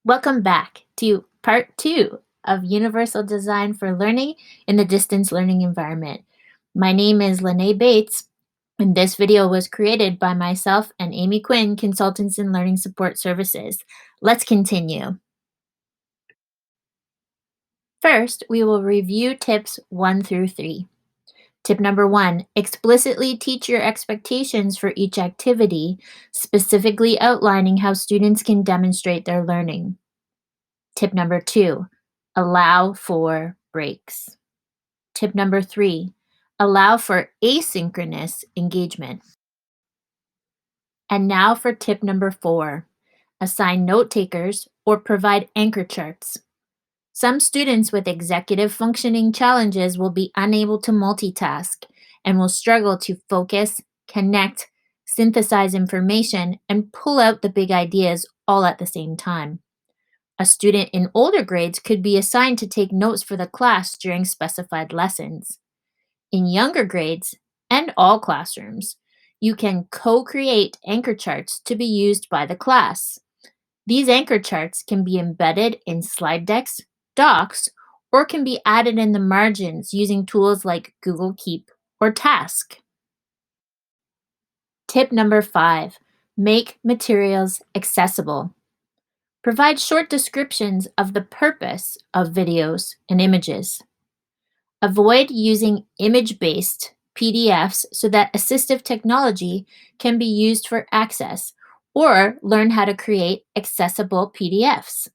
Welcome back to part 2 of Universal Design for Learning in the Distance Learning Environment. My name is Lene Bates, and this video was created by myself and Amy Quinn, consultants in learning support services. Let's continue. First, we will review tips 1 through 3. Tip number 1, explicitly teach your expectations for each activity, specifically outlining how students can demonstrate their learning. Tip number 2, allow for breaks. Tip number 3, allow for asynchronous engagement. And now for tip number 4, assign note takers or provide anchor charts. Some students with executive functioning challenges will be unable to multitask and will struggle to focus, connect, synthesize information, and pull out the big ideas all at the same time. A student in older grades could be assigned to take notes for the class during specified lessons. In younger grades, and all classrooms, you can co-create anchor charts to be used by the class. These anchor charts can be embedded in slide decks, docs, or can be added in the margins using tools like Google Keep or Task. Tip number 5, make materials accessible. Provide short descriptions of the purpose of videos and images. Avoid using image-based PDFs so that assistive technology can be used for access, or learn how to create accessible PDFs.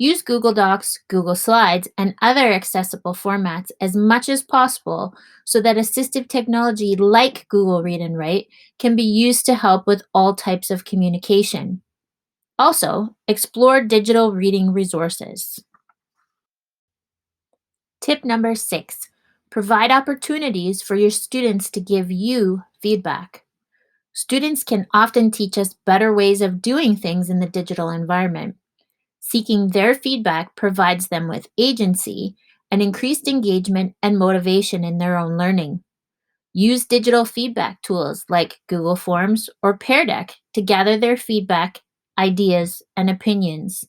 Use Google Docs, Google Slides, and other accessible formats as much as possible so that assistive technology like Google Read and Write can be used to help with all types of communication. Also, explore digital reading resources. Tip number 6, provide opportunities for your students to give you feedback. Students can often teach us better ways of doing things in the digital environment. Seeking their feedback provides them with agency and increased engagement and motivation in their own learning. Use digital feedback tools like Google Forms or Pear Deck to gather their feedback, ideas, and opinions.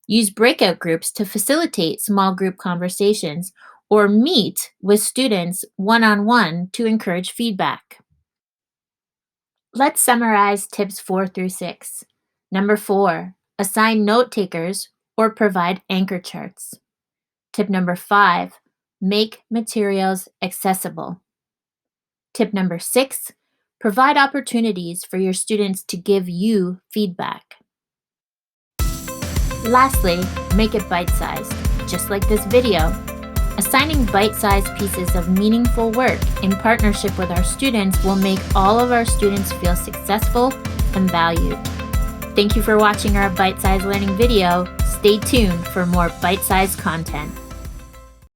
Use breakout groups to facilitate small group conversations or meet with students one-on-one to encourage feedback. Let's summarize tips 4 through 6. Number 4, assign note takers or provide anchor charts. Tip number 5, make materials accessible. Tip number 6, provide opportunities for your students to give you feedback. Lastly, make it bite-sized, just like this video. Assigning bite-sized pieces of meaningful work in partnership with our students will make all of our students feel successful and valued. Thank you for watching our bite-sized learning video. Stay tuned for more bite-sized content.